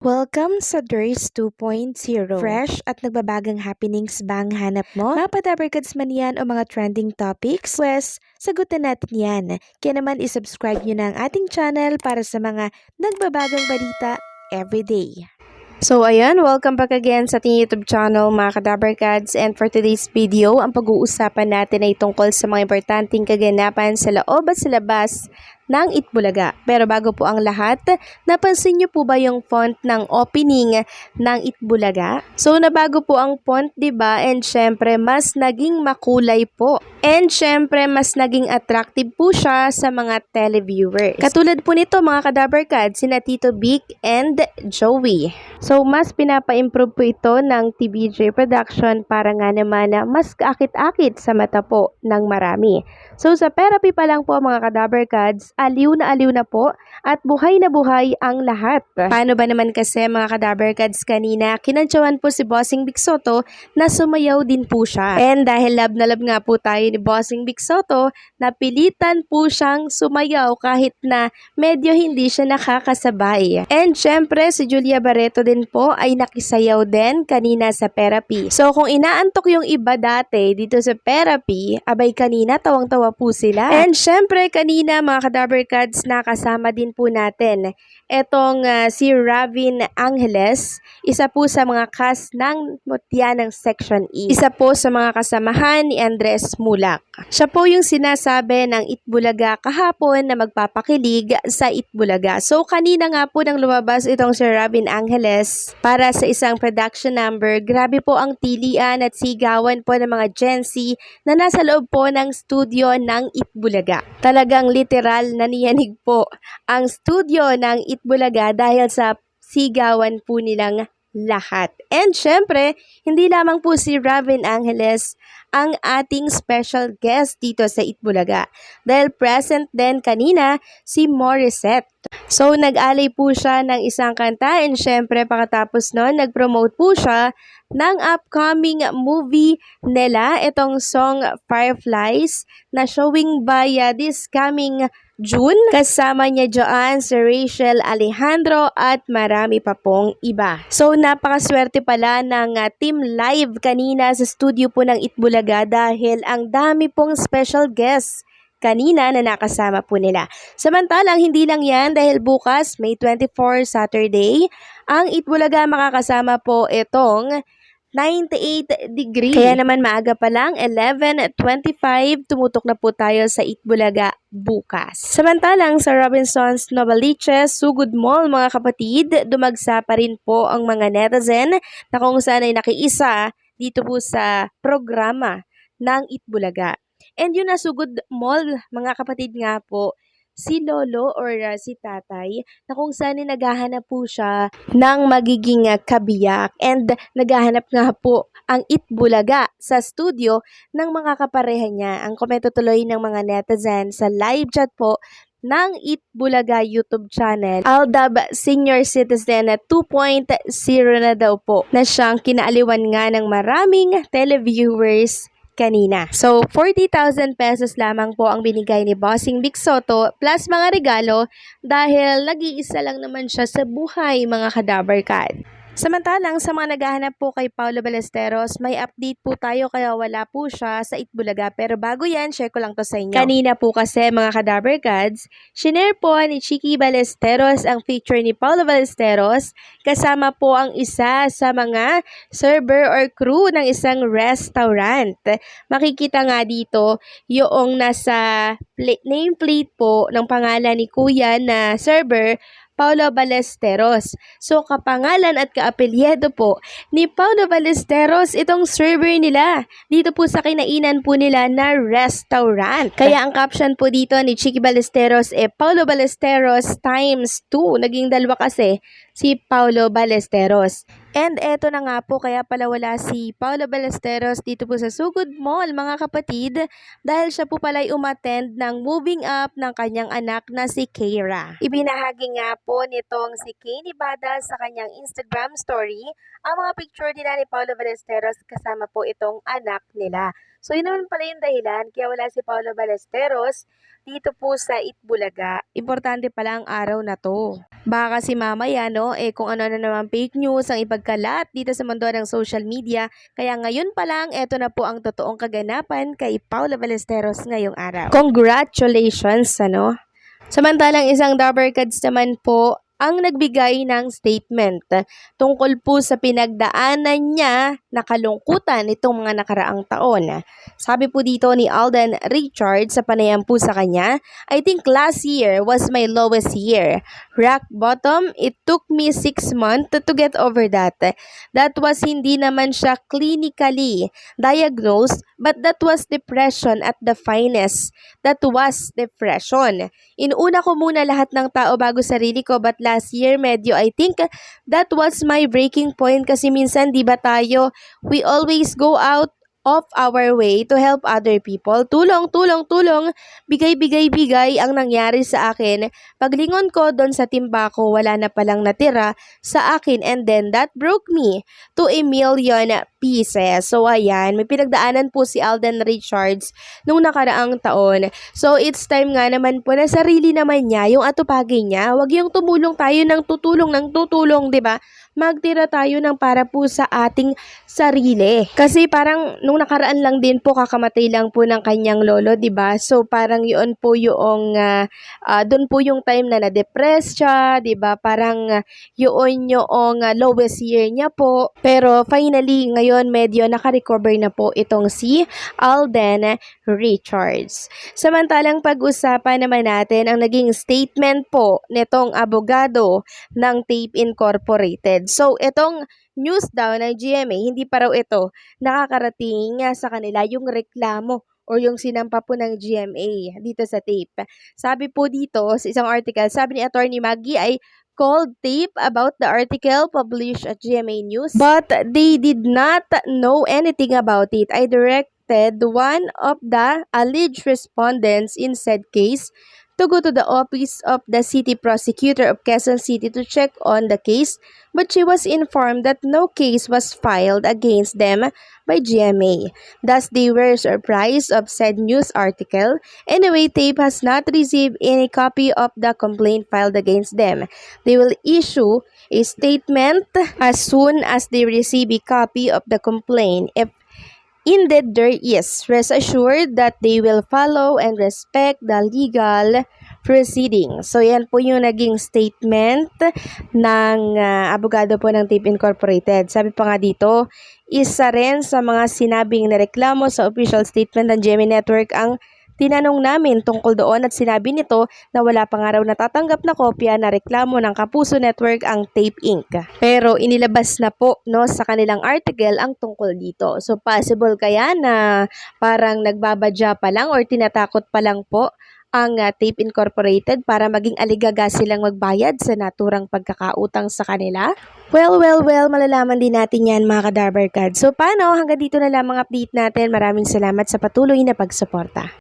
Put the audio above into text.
Welcome sa Durs 2.0. Fresh at nagbabagang happenings ba ang hanap mo? Mga padabarkads man yan o mga trending topics? Pwes, sagutan natin yan. Kaya naman isubscribe nyo na ang ating channel para sa mga nagbabagang balita everyday. So ayan, welcome back again sa ating YouTube channel mga kadabarkads, and for today's video, ang pag-uusapan natin ay tungkol sa mga importanteng kaganapan sa loob at sa labas ng Itbulaga. Pero bago po ang lahat, napansin niyo po ba yung font ng opening ng Itbulaga? So nabago po ang font, 'di ba? And syempre mas naging makulay po. And syempre mas naging attractive po siya sa mga televiewers. Katulad po nito mga kadabarkads, sina Tito Vic and Joey. So mas pinapa-improve po ito ng TVJ Production para nga naman mas kaakit-akit sa mata po ng marami. So sa therapy pa lang po mga kadabarkads, aliw na po at buhay na buhay ang lahat. Paano ba naman kasi mga kadabarkads, kanina kinantsawan po si Bossing Vic Soto na sumayaw din po siya. And dahil love na love nga po tayo ni Bossing Vic Soto, napilitan po siyang sumayaw kahit na medyo hindi siya nakakasabay. And syempre si Julia Barreto din po ay nakisayaw din kanina sa therapy. So kung inaantok yung iba dati dito sa therapy, abay kanina tawang-tawa po sila. And syempre kanina mga kadabarkads, nakasama din po natin etong si Ravin Angeles, isa po sa mga cast ng Mutya ng Section E. Isa po sa mga kasamahan ni Andres Mulak. Siya po yung sinasabi ng Itbulaga kahapon na magpapakilig sa Itbulaga. So kanina nga po nang lumabas itong si Ravin Angeles para sa isang production number, grabe po ang tilian at sigawan po ng mga Gen Z na nasa loob po ng studio ng Itbulaga. Talagang literal na niyanig po ang studio ng Itbulaga dahil sa sigawan po nilang lahat. And syempre, hindi lamang po si Ravin Angeles ang ating special guest dito sa Itbulaga. Dahil present din kanina si Morissette. So nag-alay po siya ng isang kanta, and syempre pagkatapos nun, nag-promote po siya ng upcoming movie nila, itong song Fireflies na showing by this coming June. Kasama niya dyan si Rachel Alejandro at marami pa pong iba. So napakaswerte pala ng Team Live kanina sa studio po ng Itbulaga dahil ang dami pong special guests kanina na nakasama po nila. Samantalang hindi lang yan, dahil bukas May 24 Saturday, ang Itbulaga makakasama po itong 98 degree. Kaya naman maaga pa lang, 11:25, tumutok na po tayo sa Itbulaga bukas. Samantalang sa Robinsons Novaliches, Sugod Mall mga kapatid, dumagsa pa rin po ang mga netizen na kung saan ay nakiisa dito po sa programa ng Itbulaga. And yun na Sugod Mall mga kapatid nga po, si Lolo or si Tatay, na kung saan naghahanap po siya ng magiging kabiyak, and naghahanap nga po ang Itbulaga sa studio ng mga kapareha niya. Ang komento tuloy ng mga netizen sa live chat po ng Itbulaga YouTube channel, Aldab Senior Citizen 2.0 na daw po, na siyang kinaaliwan nga ng maraming televiewers kanina. So, 40,000 pesos lamang po ang binigay ni Bossing Vic Soto plus mga regalo dahil nag-iisa lang naman siya sa buhay mga kadabarkad. Samantalang sa mga naghahanap po kay Paulo Ballesteros, may update po tayo kaya wala po siya sa Itbulaga. Pero bago yan, share ko lang to sa inyo. Kanina po kasi mga kadabarkads, shinare po ni Chiki Ballesteros ang picture ni Paulo Ballesteros kasama po ang isa sa mga server or crew ng isang restaurant. Makikita nga dito yung nasa nameplate po ng pangalan ni Kuya na server, Paulo Ballesteros. So, kapangalan at kaapelyedo po ni Paulo Ballesteros itong server nila dito po sa kinainan po nila na restaurant. Kaya ang caption po dito ni Chiki Ballesteros Paulo Ballesteros times 2. Naging dalawa kasi si Paulo Ballesteros. And eto na nga po, kaya pala wala si Paulo Ballesteros dito po sa Sugod Mall mga kapatid, dahil siya po pala'y umattend ng moving up ng kanyang anak na si Keira. Ibinahagi nga po nitong si Kay Nibada sa kanyang Instagram story ang mga picture nila ni Paulo Ballesteros kasama po itong anak nila. So yun naman pala yung dahilan kaya wala si Paolo Ballesteros dito po sa Itbulaga. Importante pala ang araw na to. Baka kasi mamaya, no, kung ano na naman fake news ang ipagkalat dito sa mundo ng social media. Kaya ngayon pa lang, eto na po ang totoong kaganapan kay Paolo Ballesteros ngayong araw. Congratulations, ano? Samantalang isang Dabarkads naman po ang nagbigay ng statement tungkol po sa pinagdaanan niya na kalungkutan itong mga nakaraang taon. Sabi po dito ni Alden Richard sa panayam po sa kanya, I think last year was my lowest year. Rock bottom, it took me 6 months to get over that. That was hindi naman siya clinically diagnosed, but that was depression at the finest. That was depression. Inuna ko muna lahat ng tao bago sarili ko, but last year medyo I think that was my breaking point kasi minsan di ba tayo, we always go out of our way to help other people. Tulong, tulong, tulong, bigay, bigay, bigay ang nangyari sa akin. Paglingon ko doon sa timba ko, wala na palang natira sa akin and then that broke me to 1 million pieces. So ayan, may pinagdaanan po si Alden Richards nung nakaraang taon. So it's time nga naman po na sarili naman niya, yung atupagin niya. Huwag yung tumulong tayo ng tutulong, 'di ba? Magtira tayo ng para po sa ating sarili. Kasi parang nung nakaraan lang din po, kakamatay lang po ng kanyang lolo, 'di ba? So parang yun po yung doon po yung time na na-depress siya, 'di ba? Parang yun yung lowest year niya po. Pero finally ngayon medyo naka-recover na po itong si Alden Richards. Samantalang pag-usapan naman natin ang naging statement po nitong abogado ng Tape Incorporated. So, itong news daw ng GMA, hindi pa raw ito nakakarating sa kanila yung reklamo o yung sinampa po ng GMA dito sa Tape. Sabi po dito sa isang article, sabi ni Attorney Maggie ay called Tape about the article published at GMA News, but they did not know anything about it. I directed one of the alleged respondents in said case to go to the office of the city prosecutor of Quezon City to check on the case, but she was informed that no case was filed against them by GMA. Thus, they were surprised of said news article. Anyway, Tape has not received any copy of the complaint filed against them. They will issue a statement as soon as they receive a copy of the complaint. If indeed there is, rest assured that they will follow and respect the legal proceedings. So yan po yung naging statement ng abogado po ng Tape Incorporated. Sabi pa nga dito, isa rin sa mga sinabing na reklamo sa official statement ng GMA Network ang tinanong namin tungkol doon at sinabi nito na wala pa nga raw natatanggap na kopya na reklamo ng Kapuso Network ang Tape Inc. Pero inilabas na po sa kanilang article ang tungkol dito. So possible kaya na parang nagbabadya pa lang or tinatakot pa lang po ang Tape Incorporated para maging aligaga silang magbayad sa naturang pagkakautang sa kanila? Well, malalaman din natin yan mga ka-Dabarkads. So paano? Hanggang dito na lang ang update natin. Maraming salamat sa patuloy na pagsuporta.